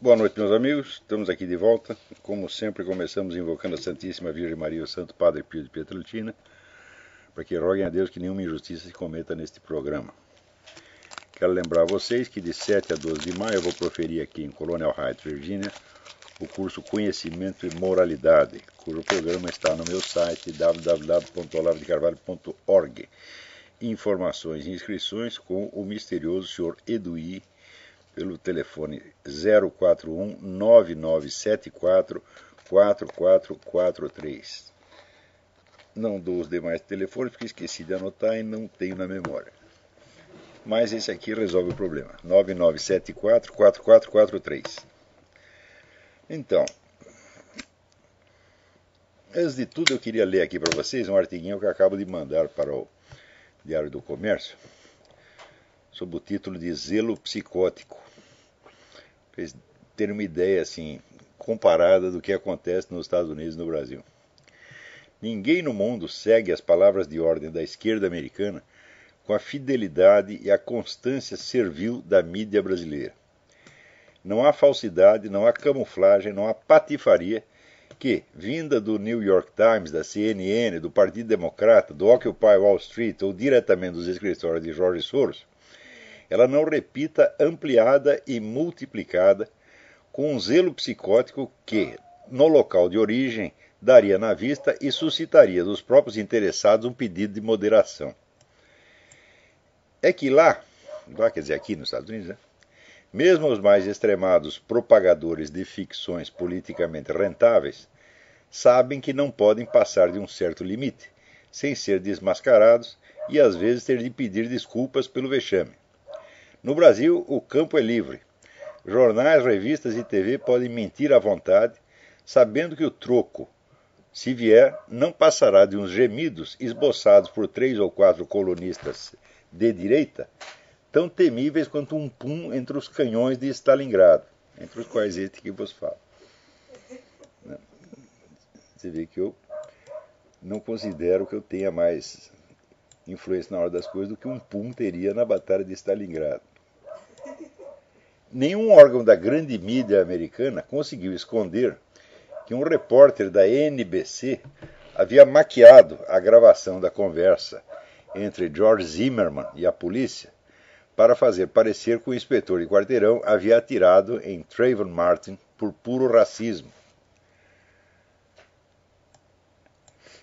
Boa noite, meus amigos. Estamos aqui de volta. Como sempre, começamos invocando a Santíssima Virgem Maria e o Santo Padre Pio de Pietrelcina, para que roguem a Deus que nenhuma injustiça se cometa neste programa. Quero lembrar a vocês que de 7 a 12 de maio eu vou proferir aqui em Colonial Heights, Virgínia, o curso Conhecimento e Moralidade, cujo programa está no meu site www.olarodecarvalho.org. Informações e inscrições com o misterioso Sr. Eduí, pelo telefone 041-9974-4443. Não dou os demais telefones porque esqueci de anotar e não tenho na memória. Mas esse aqui resolve o problema. 9974-4443. Então, antes de tudo eu queria ler aqui para vocês um artiguinho que eu acabo de mandar para o Diário do Comércio, sob o título de Zelo Psicótico. Para vocês terem uma ideia assim, comparada do que acontece nos Estados Unidos e no Brasil. Ninguém no mundo segue as palavras de ordem da esquerda americana com a fidelidade e a constância servil da mídia brasileira. Não há falsidade, não há camuflagem, não há patifaria que, vinda do New York Times, da CNN, do Partido Democrata, do Occupy Wall Street ou diretamente dos escritórios de Jorge Soros, ela não repita ampliada e multiplicada com um zelo psicótico que, no local de origem, daria na vista e suscitaria dos próprios interessados um pedido de moderação. É que lá quer dizer aqui nos Estados Unidos, né? Mesmo os mais extremados propagadores de ficções politicamente rentáveis sabem que não podem passar de um certo limite, sem ser desmascarados e às vezes ter de pedir desculpas pelo vexame. No Brasil, o campo é livre. Jornais, revistas e TV podem mentir à vontade, sabendo que o troco, se vier, não passará de uns gemidos esboçados por 3 ou 4 colunistas de direita, tão temíveis quanto um pum entre os canhões de Stalingrado, entre os quais este que vos falo. Você vê que eu não considero que eu tenha mais influência na hora das coisas do que um pum teria na Batalha de Stalingrado. Nenhum órgão da grande mídia americana conseguiu esconder que um repórter da NBC havia maquiado a gravação da conversa entre George Zimmerman e a polícia para fazer parecer que o inspetor de quarteirão havia atirado em Trayvon Martin por puro racismo.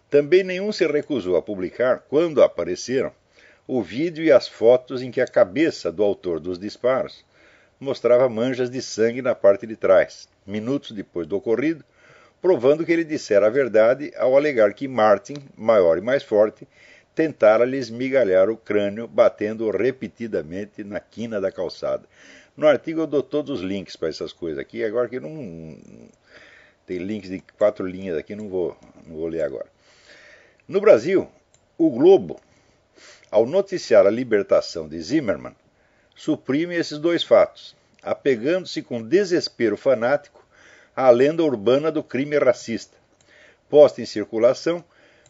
Também nenhum se recusou a publicar, quando apareceram, o vídeo e as fotos em que a cabeça do autor dos disparos mostrava manchas de sangue na parte de trás, minutos depois do ocorrido, provando que ele dissera a verdade ao alegar que Martin, maior e mais forte, tentara lhe esmigalhar o crânio, batendo repetidamente na quina da calçada. No artigo eu dou todos os links para essas coisas aqui, agora que não tem links de 4 linhas aqui, não vou ler agora. No Brasil, o Globo, ao noticiar a libertação de Zimmerman, suprime esses 2 fatos, apegando-se com desespero fanático à lenda urbana do crime racista, posta em circulação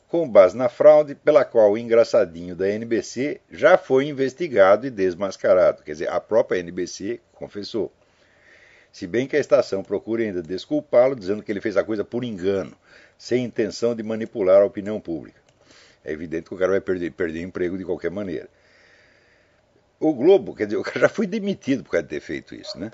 com base na fraude pela qual o engraçadinho da NBC já foi investigado e desmascarado. Quer dizer, a própria NBC confessou. Se bem que a estação procura ainda desculpá-lo, dizendo que ele fez a coisa por engano, sem intenção de manipular a opinião pública. É evidente que o cara vai perder emprego de qualquer maneira. O Globo, quer dizer, o cara já foi demitido por causa de ter feito isso, né?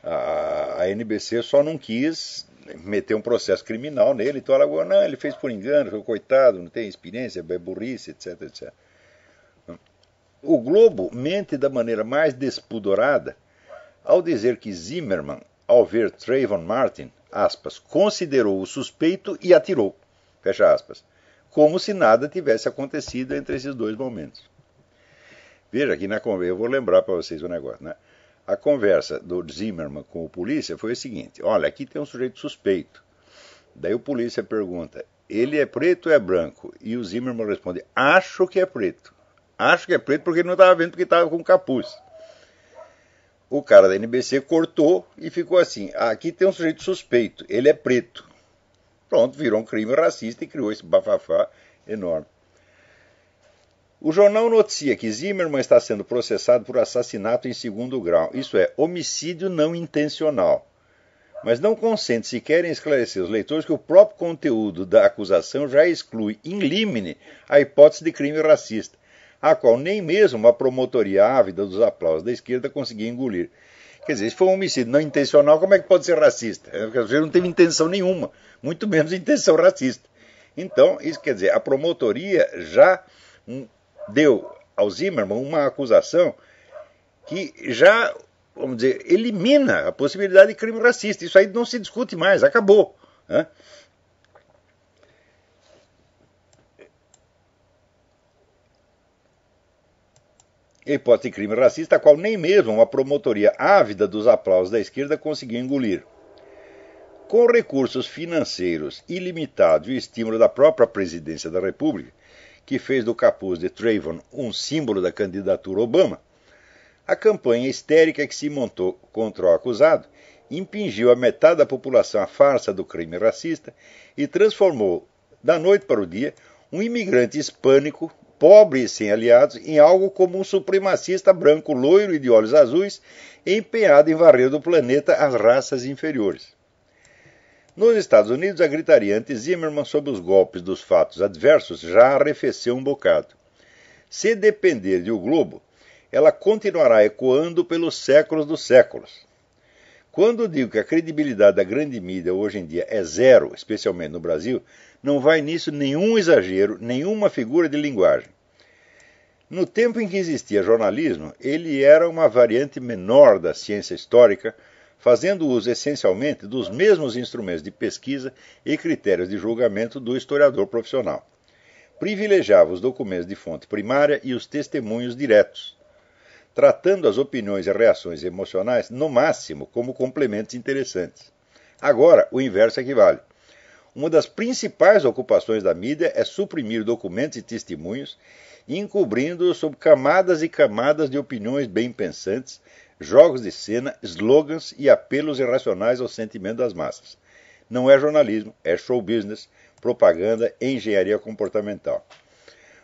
A NBC só não quis meter um processo criminal nele, então ela falou, não, ele fez por engano, foi coitado, não tem experiência, é burrice, etc, etc. O Globo mente da maneira mais despudorada ao dizer que Zimmerman, ao ver Trayvon Martin, aspas, considerou-o suspeito e atirou, fecha aspas, como se nada tivesse acontecido entre esses 2 momentos. Veja, aqui na conversa, eu vou lembrar para vocês o negócio, né? A conversa do Zimmerman com o polícia foi o seguinte, olha, aqui tem um sujeito suspeito. Daí o polícia pergunta, ele é preto ou é branco? E o Zimmerman responde, acho que é preto. Acho que é preto porque ele não estava vendo porque estava com capuz. O cara da NBC cortou e ficou assim, aqui tem um sujeito suspeito, ele é preto. Pronto, virou um crime racista e criou esse bafafá enorme. O jornal noticia que Zimmermann está sendo processado por assassinato em segundo grau, isso é, homicídio não intencional. Mas não consente sequer em esclarecer os leitores que o próprio conteúdo da acusação já exclui in limine a hipótese de crime racista, a qual nem mesmo a promotoria ávida dos aplausos da esquerda conseguia engolir. Quer dizer, se for um homicídio não intencional, como é que pode ser racista? Porque você não teve intenção nenhuma, muito menos intenção racista. Então, isso quer dizer, a promotoria já deu ao Zimmermann uma acusação que já, vamos dizer, elimina a possibilidade de crime racista. Isso aí não se discute mais, acabou. Né? A hipótese de crime racista, a qual nem mesmo uma promotoria ávida dos aplausos da esquerda conseguiu engolir. Com recursos financeiros ilimitados e o estímulo da própria presidência da República, que fez do capuz de Trayvon um símbolo da candidatura Obama, a campanha histérica que se montou contra o acusado impingiu a metade da população à farsa do crime racista e transformou, da noite para o dia, um imigrante hispânico, pobre e sem aliados, em algo como um supremacista branco loiro e de olhos azuis, empenhado em varrer do planeta as raças inferiores. Nos Estados Unidos, a gritaria anti-Zimmermann sob os golpes dos fatos adversos já arrefeceu um bocado. Se depender de O Globo, ela continuará ecoando pelos séculos dos séculos. Quando digo que a credibilidade da grande mídia hoje em dia é zero, especialmente no Brasil, não vai nisso nenhum exagero, nenhuma figura de linguagem. No tempo em que existia jornalismo, ele era uma variante menor da ciência histórica, fazendo uso essencialmente dos mesmos instrumentos de pesquisa e critérios de julgamento do historiador profissional. Privilegiava os documentos de fonte primária e os testemunhos diretos, tratando as opiniões e reações emocionais, no máximo, como complementos interessantes. Agora, o inverso equivale. Uma das principais ocupações da mídia é suprimir documentos e testemunhos, encobrindo-os sob camadas e camadas de opiniões bem pensantes, jogos de cena, slogans e apelos irracionais ao sentimento das massas. Não é jornalismo, é show business, propaganda e engenharia comportamental.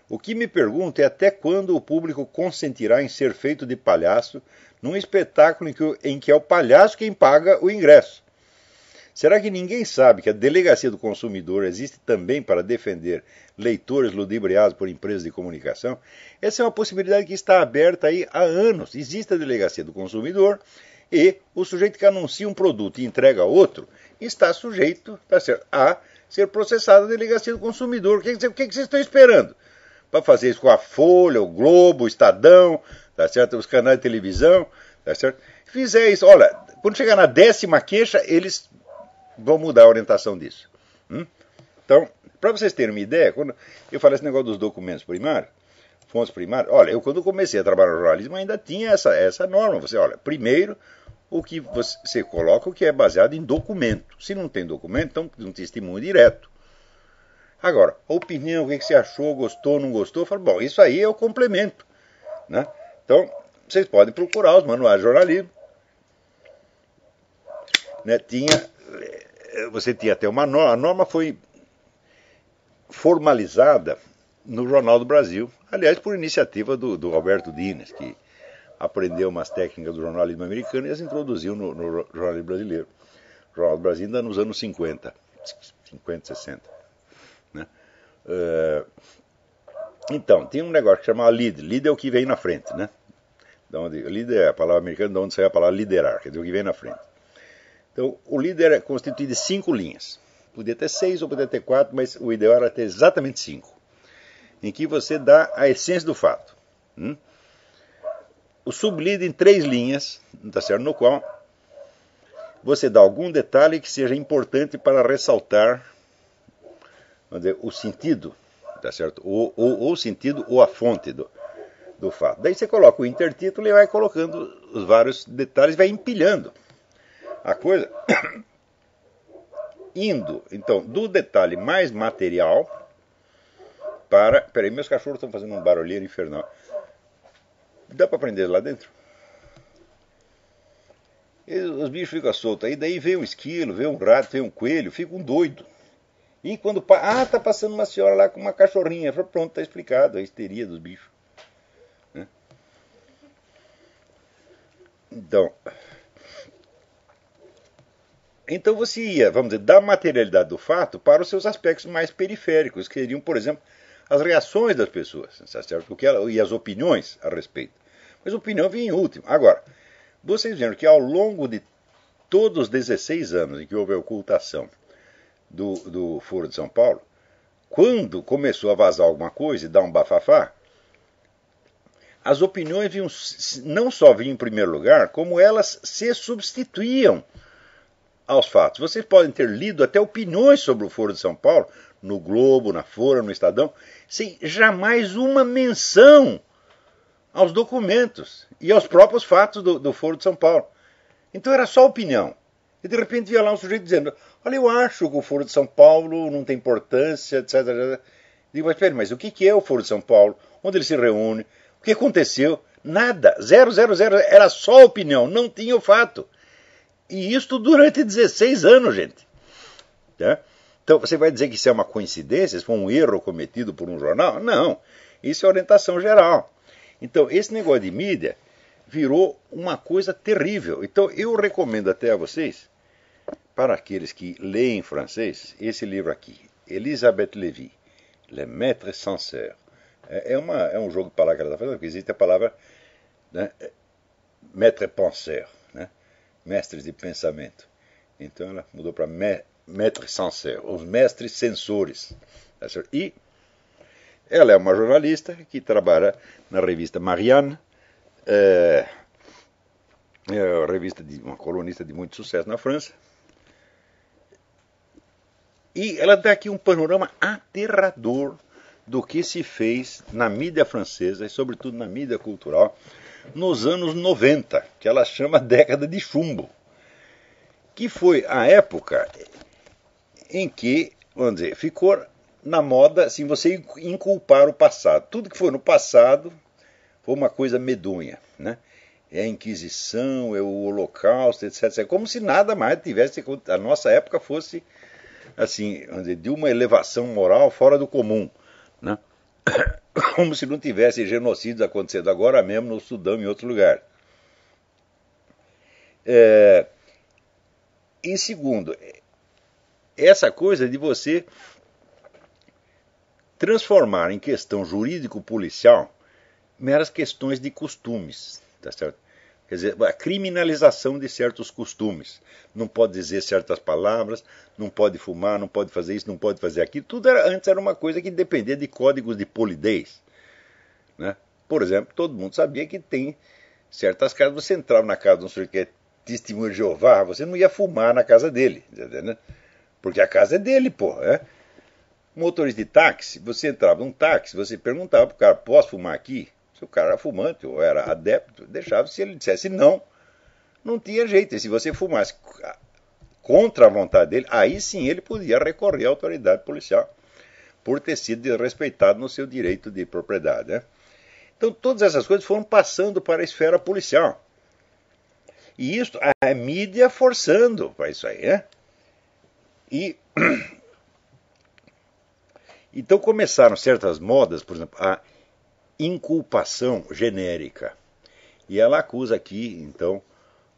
O que me pergunto é até quando o público consentirá em ser feito de palhaço num espetáculo em que é o palhaço quem paga o ingresso. Será que ninguém sabe que a Delegacia do Consumidor existe também para defender leitores ludibriados por empresas de comunicação? Essa é uma possibilidade que está aberta aí há anos. Existe a Delegacia do Consumidor e o sujeito que anuncia um produto e entrega outro está sujeito, tá certo, a ser processado na Delegacia do Consumidor. O que vocês estão esperando? Para fazer isso com a Folha, o Globo, o Estadão, tá certo? Os canais de televisão, tá certo? Se fizer isso, olha, quando chegar na 10ª queixa, eles vão mudar a orientação disso. Então, para vocês terem uma ideia, quando eu falei esse negócio dos documentos primários, fontes primárias, olha, eu quando comecei a trabalhar no jornalismo ainda tinha essa norma. Você, olha, primeiro, o que você coloca o que é baseado em documento. Se não tem documento, então um testemunho direto. Agora, a opinião, o que você achou, gostou, não gostou, eu falo, bom, isso aí é o complemento. Né? Então, vocês podem procurar os manuais de jornalismo. Né? Você tinha até uma norma, a norma foi formalizada no Jornal do Brasil, aliás, por iniciativa do Alberto Dines, que aprendeu umas técnicas do jornalismo americano e as introduziu no jornalismo brasileiro. O Jornal do Brasil ainda nos anos 50, 60. Né? Então, tem um negócio que chama lead. Lead é o que vem na frente, né? Lead é a palavra americana, de onde sai a palavra liderar, quer dizer, o que vem na frente. Então, o líder é constituído de 5 linhas. Podia ter 6 ou podia ter 4, mas o ideal era ter exatamente 5. Em que você dá a essência do fato. O sublíder em 3 linhas, tá certo? No qual você dá algum detalhe que seja importante para ressaltar, vamos dizer, o sentido, tá certo? Ou o sentido ou a fonte do fato. Daí você coloca o intertítulo e vai colocando os vários detalhes, vai empilhando a coisa, indo, então, do detalhe mais material para... Peraí, meus cachorros estão fazendo um barulheiro infernal. Dá para prender lá dentro? Os bichos ficam soltos aí, daí vem um esquilo, vem um rato, vem um coelho, fica um doido. E quando tá passando uma senhora lá com uma cachorrinha, pronto, tá explicado a histeria dos bichos. Né? Então você ia, vamos dizer, da materialidade do fato para os seus aspectos mais periféricos, que seriam, por exemplo, as reações das pessoas, certo? E as opiniões a respeito. Mas a opinião vinha em último. Agora, vocês viram que ao longo de todos os 16 anos em que houve a ocultação do Foro de São Paulo, quando começou a vazar alguma coisa e dar um bafafá, as opiniões vinham, não só vinham em primeiro lugar, como elas se substituíam aos fatos. Vocês podem ter lido até opiniões sobre o Foro de São Paulo, no Globo, na Folha, no Estadão, sem jamais uma menção aos documentos e aos próprios fatos do Foro de São Paulo. Então era só opinião. E de repente via lá um sujeito dizendo: olha, eu acho que o Foro de São Paulo não tem importância, etc. Digo, mas o que é o Foro de São Paulo? Onde ele se reúne? O que aconteceu? Nada. 000. Era só opinião, não tinha o fato. E isto durante 16 anos, gente. Tá? Então você vai dizer que isso é uma coincidência? Isso foi um erro cometido por um jornal? Não. Isso é orientação geral. Então esse negócio de mídia virou uma coisa terrível. Então eu recomendo até a vocês, para aqueles que leem francês, esse livro aqui, Elisabeth Lévy, Le Maître Censeur. É um jogo de palavras que ela está fazendo, porque existe a palavra, né, Maître Penseur, né, mestres de pensamento. Então ela mudou para Maître Censeur, os mestres censores. E ela é uma jornalista que trabalha na revista Marianne, é uma revista uma colunista de muito sucesso na França. E ela dá aqui um panorama aterrador do que se fez na mídia francesa e sobretudo na mídia cultural nos anos 90, que ela chama década de chumbo, que foi a época em que, vamos dizer, ficou na moda assim, você inculpar o passado. Tudo que foi no passado foi uma coisa medonha, né? É a Inquisição, é o Holocausto, etc. Como se nada mais tivesse, a nossa época fosse assim, vamos dizer, de uma elevação moral fora do comum, né? Como se não tivesse genocídios acontecendo agora mesmo no Sudão e em outro lugar. E segundo, essa coisa de você transformar em questão jurídico-policial meras questões de costumes, tá certo? Quer dizer, a criminalização de certos costumes. Não pode dizer certas palavras, não pode fumar, não pode fazer isso, não pode fazer aquilo. Tudo antes era uma coisa que dependia de códigos de polidez, né? Por exemplo, todo mundo sabia que tem certas casas, você entrava na casa de um sujeito que é testemunho de Jeová, você não ia fumar na casa dele, né? Porque a casa é dele, pô. Motorista de táxi, você entrava num táxi, você perguntava pro cara: posso fumar aqui? Se o cara era fumante ou era adepto, deixava. Se ele dissesse não, não tinha jeito. E se você fumasse contra a vontade dele, aí sim ele podia recorrer à autoridade policial por ter sido desrespeitado no seu direito de propriedade, né? Então todas essas coisas foram passando para a esfera policial. E isso, a mídia forçando para isso aí, né? E então começaram certas modas, por exemplo, a inculpação genérica. E ela acusa aqui, então,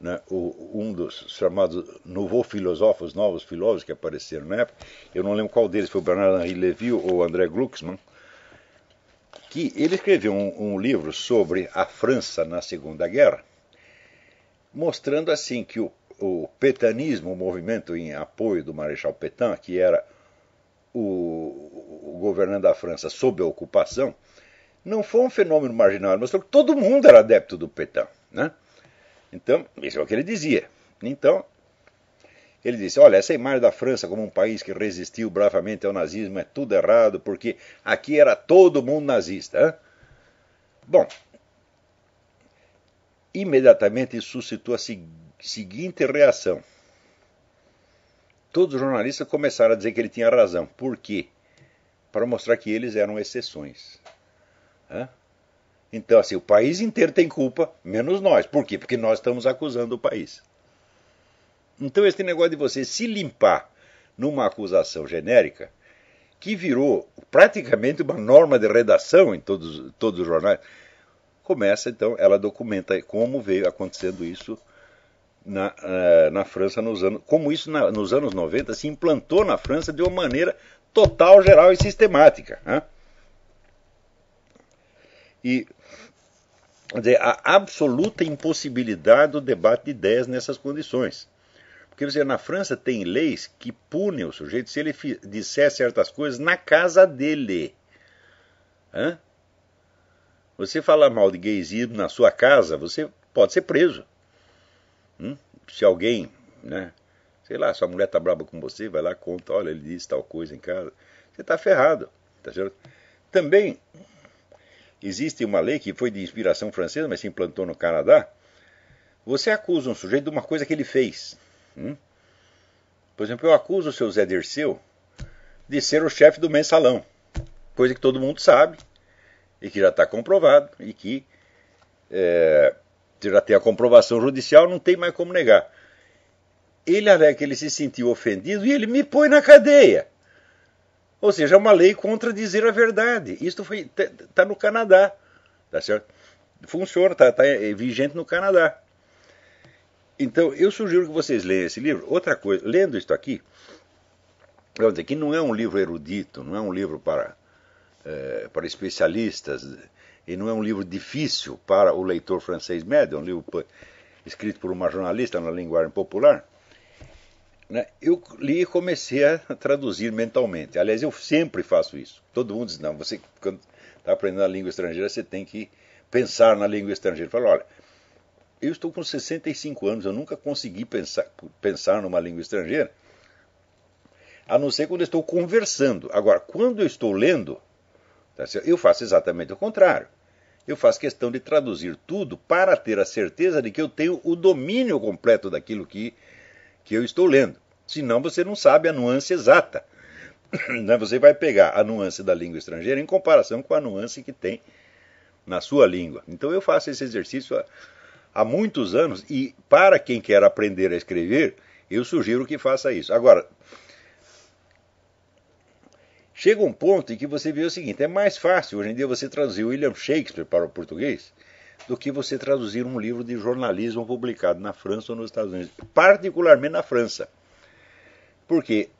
né, um dos chamados nouveaux filósofos, novos filósofos que apareceram na época, eu não lembro qual deles, foi o Bernard-Henri Lévy ou André Glucksmann, que ele escreveu um livro sobre a França na Segunda Guerra, mostrando assim que o petanismo, o movimento em apoio do Marechal Pétain, que era o governante da França sob a ocupação, não foi um fenômeno marginal, mas todo mundo era adepto do Pétain, né? Então, isso é o que ele dizia. Então, ele disse: olha, essa imagem da França como um país que resistiu bravamente ao nazismo é tudo errado, porque aqui era todo mundo nazista, né? Bom, imediatamente isso suscitou a seguinte reação. Todos os jornalistas começaram a dizer que ele tinha razão. Por quê? Para mostrar que eles eram exceções. Então, assim, o país inteiro tem culpa, menos nós. Por quê? Porque nós estamos acusando o país. Então, esse negócio de você se limpar numa acusação genérica que virou praticamente uma norma de redação em todos os jornais, começa então, ela documenta como veio acontecendo isso na França como isso nos anos 90 se implantou na França de uma maneira total, geral e sistemática. Né? E quer dizer, a absoluta impossibilidade do debate de ideias nessas condições. Porque você, na França tem leis que punem o sujeito se ele disser certas coisas na casa dele. Hã? Você falar mal de gaysismo na sua casa, você pode ser preso. Se alguém, né, sei lá, sua mulher tá brava com você, vai lá, conta, olha, ele disse tal coisa em casa. Você tá ferrado. Tá certo? Também existe uma lei que foi de inspiração francesa, mas se implantou no Canadá. Você acusa um sujeito de uma coisa que ele fez. Por exemplo, eu acuso o seu Zé Dirceu de ser o chefe do mensalão. Coisa que todo mundo sabe, e que já está comprovado, e que já tem a comprovação judicial, não tem mais como negar. Ele alega que ele se sentiu ofendido e ele me põe na cadeia. Ou seja, é uma lei contra dizer a verdade. Isso está no Canadá. Tá certo? Funciona, está vigente no Canadá. Então, eu sugiro que vocês leiam esse livro. Outra coisa, lendo isto aqui, vamos dizer que não é um livro erudito, não é um livro para especialistas, e não é um livro difícil para o leitor francês médio, é um livro escrito por uma jornalista na linguagem popular. Né? Eu li e comecei a traduzir mentalmente. Aliás, eu sempre faço isso. Todo mundo diz, não, você quando está aprendendo a língua estrangeira, você tem que pensar na língua estrangeira. Eu falo, olha, eu estou com 65 anos, eu nunca consegui pensar numa língua estrangeira, a não ser quando eu estou conversando. Agora, quando eu estou lendo, tá certo? Eu faço exatamente o contrário. Eu faço questão de traduzir tudo para ter a certeza de que eu tenho o domínio completo daquilo que eu estou lendo. Senão você não sabe a nuance exata. Você vai pegar a nuance da língua estrangeira em comparação com a nuance que tem na sua língua. Então eu faço esse exercício há muitos anos, e para quem quer aprender a escrever, eu sugiro que faça isso. Agora, chega um ponto em que você vê o seguinte, é mais fácil hoje em dia você traduzir William Shakespeare para o português do que você traduzir um livro de jornalismo publicado na França ou nos Estados Unidos, particularmente na França. Porque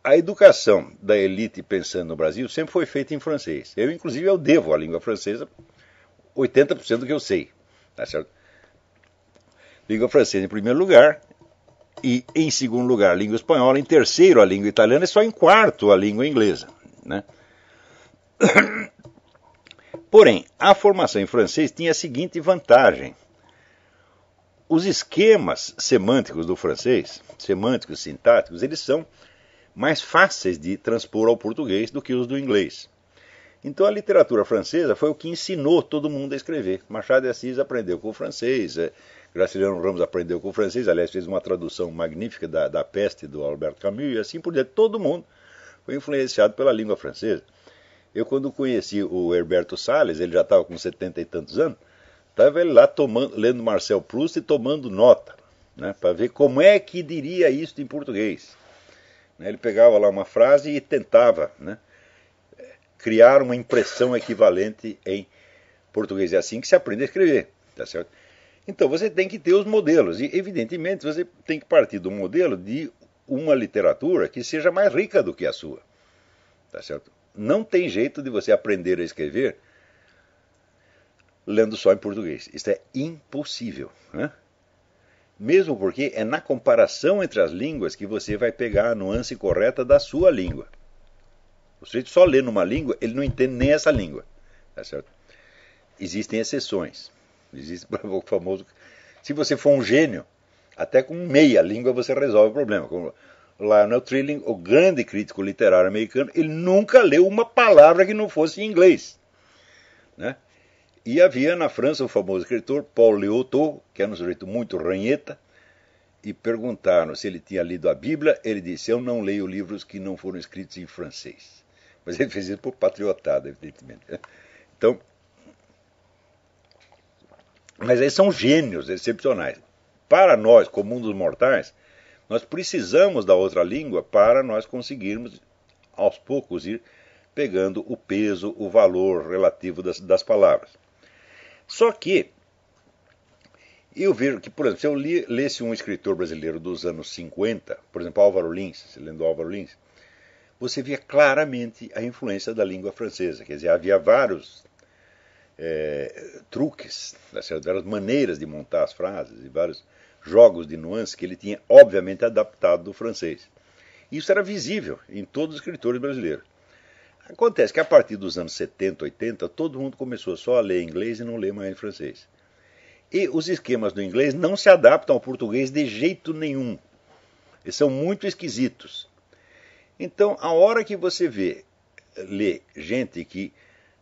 a educação da elite pensando no Brasil sempre foi feita em francês. Eu, inclusive, eu devo à língua francesa 80% do que eu sei. Tá certo? Língua francesa em primeiro lugar, e em segundo lugar a língua espanhola, em terceiro a língua italiana e só em quarto a língua inglesa. Né? Porém, a formação em francês tinha a seguinte vantagem. Os esquemas semânticos do francês, semânticos, sintáticos, eles são mais fáceis de transpor ao português do que os do inglês. Então a literatura francesa foi o que ensinou todo mundo a escrever. Machado de Assis aprendeu com o francês, Graciliano Ramos aprendeu com o francês, aliás fez uma tradução magnífica da Peste do Albert Camus, e assim por diante. Todo mundo foi influenciado pela língua francesa. Eu, quando conheci o Herberto Salles, ele já estava com 70 e tantos anos, estava ele lá lendo Marcel Proust e tomando nota, né, para ver como é que diria isso em português. Ele pegava lá uma frase e tentava, né, criar uma impressão equivalente em português. É assim que se aprende a escrever, tá certo? Então você tem que ter os modelos, e evidentemente você tem que partir do modelo de uma literatura que seja mais rica do que a sua, tá certo? Não tem jeito de você aprender a escrever lendo só em português. Isso é impossível, né? Mesmo porque é na comparação entre as línguas que você vai pegar a nuance correta da sua língua. O sujeito só lê numa língua, ele não entende nem essa língua. Tá certo? Existem exceções. Existe o famoso... Se você for um gênio, até com meia língua você resolve o problema. Como Lionel Trilling, o grande crítico literário americano, ele nunca leu uma palavra que não fosse em inglês. Né? E havia na França o famoso escritor Paul Léotot, que era um sujeito muito ranheta, e perguntaram se ele tinha lido a Bíblia. Ele disse, eu não leio livros que não foram escritos em francês. Mas ele fez isso por patriotada, evidentemente. Então, mas aí são gênios excepcionais. Para nós, comuns dos mortais, nós precisamos da outra língua para nós conseguirmos aos poucos, ir pegando o peso, o valor relativo das palavras. Só que eu vejo que, por exemplo, se eu lesse um escritor brasileiro dos anos 50, por exemplo, Álvaro Lins, se lendo Álvaro Lins, você via claramente a influência da língua francesa. Quer dizer, havia vários truques, várias maneiras de montar as frases e vários jogos de nuances que ele tinha, obviamente, adaptado do francês. Isso era visível em todos os escritores brasileiros. Acontece que a partir dos anos 70, 80, todo mundo começou só a ler inglês e não ler mais francês. E os esquemas do inglês não se adaptam ao português de jeito nenhum. Eles são muito esquisitos. Então, a hora que você lê gente que,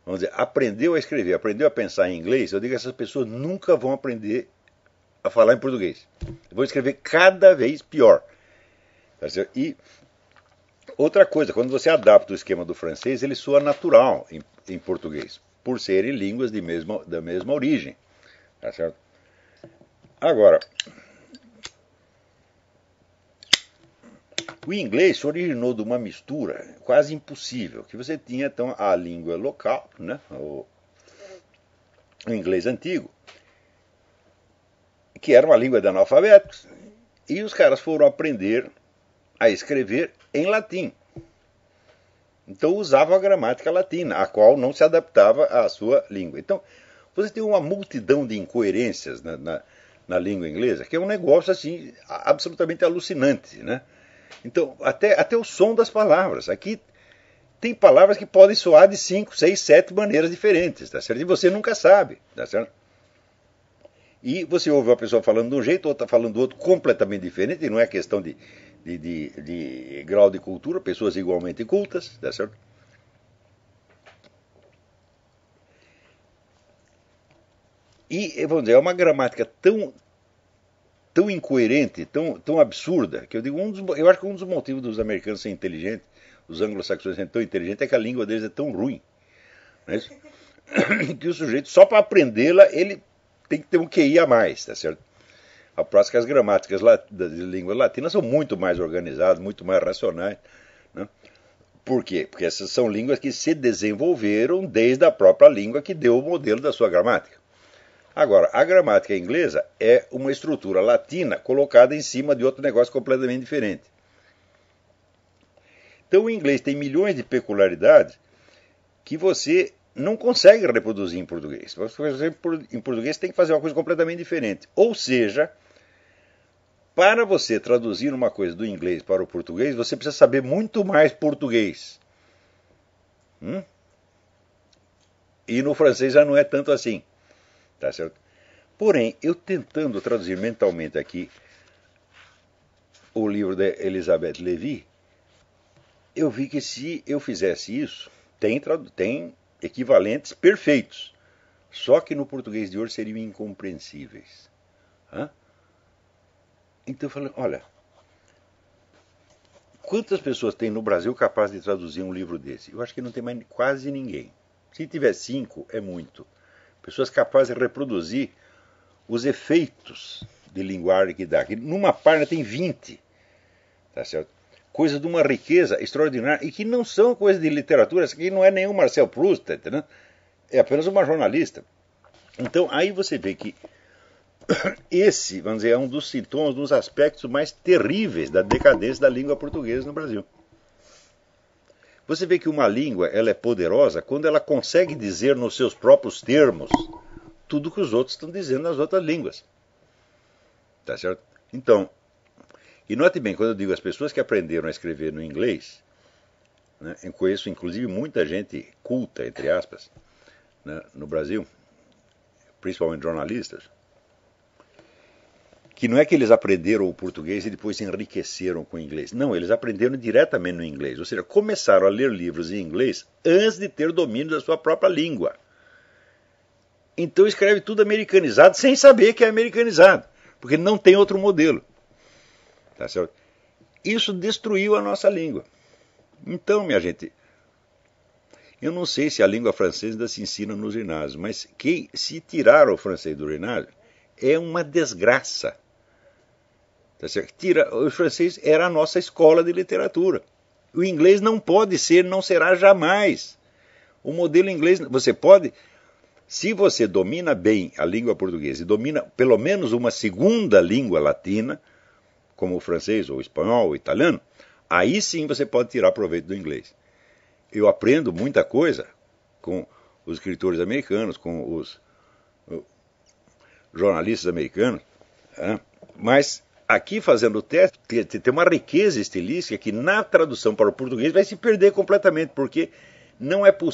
vamos dizer, aprendeu a escrever, aprendeu a pensar em inglês, eu digo que essas pessoas nunca vão aprender a falar em português. Vão escrever cada vez pior. E outra coisa, quando você adapta o esquema do francês, ele soa natural em português, por serem línguas da mesma origem. Tá certo? Agora, o inglês se originou de uma mistura quase impossível, que você tinha então a língua local, né, o inglês antigo, que era uma língua de analfabetos, e os caras foram aprender a escrever em latim. Então usavam a gramática latina, a qual não se adaptava à sua língua. Então, você tem uma multidão de incoerências na língua inglesa, que é um negócio assim absolutamente alucinante, né? Então, até o som das palavras. Aqui tem palavras que podem soar de 5, 6, 7 maneiras diferentes, tá certo? E você nunca sabe, tá certo? E você ouve uma pessoa falando de um jeito, outra falando do outro completamente diferente, e não é questão de grau de cultura, pessoas igualmente cultas, tá certo? E, vamos dizer, é uma gramática tão incoerente, tão absurda, que eu digo, eu acho que um dos motivos dos americanos serem inteligentes, os anglo-saxões serem tão inteligentes, é que a língua deles é tão ruim, né? Que o sujeito, só para aprendê-la, ele tem que ter um QI a mais, tá certo? A próxima, que as gramáticas das línguas latinas são muito mais organizadas, muito mais racionais, né? Por quê? Porque essas são línguas que se desenvolveram desde a própria língua que deu o modelo da sua gramática. Agora, a gramática inglesa é uma estrutura latina colocada em cima de outro negócio completamente diferente. Então o inglês tem milhões de peculiaridades que você não consegue reproduzir em português. Em português tem que fazer uma coisa completamente diferente. Ou seja, para você traduzir uma coisa do inglês para o português, você precisa saber muito mais português. E no francês já não é tanto assim. Tá certo? Porém, eu tentando traduzir mentalmente aqui o livro de Elizabeth Lévy, eu vi que se eu fizesse isso, tem equivalentes perfeitos. Só que no português de hoje seriam incompreensíveis. Então eu falei, olha, quantas pessoas tem no Brasil capazes de traduzir um livro desse? Eu acho que não tem mais quase ninguém. Se tiver 5, é muito. Pessoas capazes de reproduzir os efeitos de linguagem que dá. Que numa página tem 20. Tá certo? Coisas de uma riqueza extraordinária e que não são coisas de literatura. Isso aqui não é nenhum Marcel Proust, tá entendendo? É apenas uma jornalista. Então aí você vê que esse, vamos dizer, é um dos sintomas, um dos aspectos mais terríveis da decadência da língua portuguesa no Brasil. Você vê que uma língua ela é poderosa quando ela consegue dizer nos seus próprios termos tudo que os outros estão dizendo nas outras línguas. Tá certo? Então, e note bem, quando eu digo as pessoas que aprenderam a escrever no inglês, né, eu conheço inclusive muita gente culta, entre aspas, né, no Brasil, principalmente jornalistas, que não é que eles aprenderam o português e depois se enriqueceram com o inglês. Não, eles aprenderam diretamente no inglês. Ou seja, começaram a ler livros em inglês antes de ter domínio da sua própria língua. Então escreve tudo americanizado sem saber que é americanizado, porque não tem outro modelo. Tá certo? Isso destruiu a nossa língua. Então, minha gente, eu não sei se a língua francesa ainda se ensina nos ginásios, mas se tirar o francês do ginásio é uma desgraça. Tá certo? O francês era a nossa escola de literatura. O inglês não pode ser, não será jamais. O modelo inglês, você pode, se você domina bem a língua portuguesa e domina pelo menos uma segunda língua latina, como o francês, ou o espanhol, ou o italiano, aí sim você pode tirar proveito do inglês. Eu aprendo muita coisa com os escritores americanos, com os jornalistas americanos, mas aqui fazendo o teste tem uma riqueza estilística que na tradução para o português vai se perder completamente, porque não é possível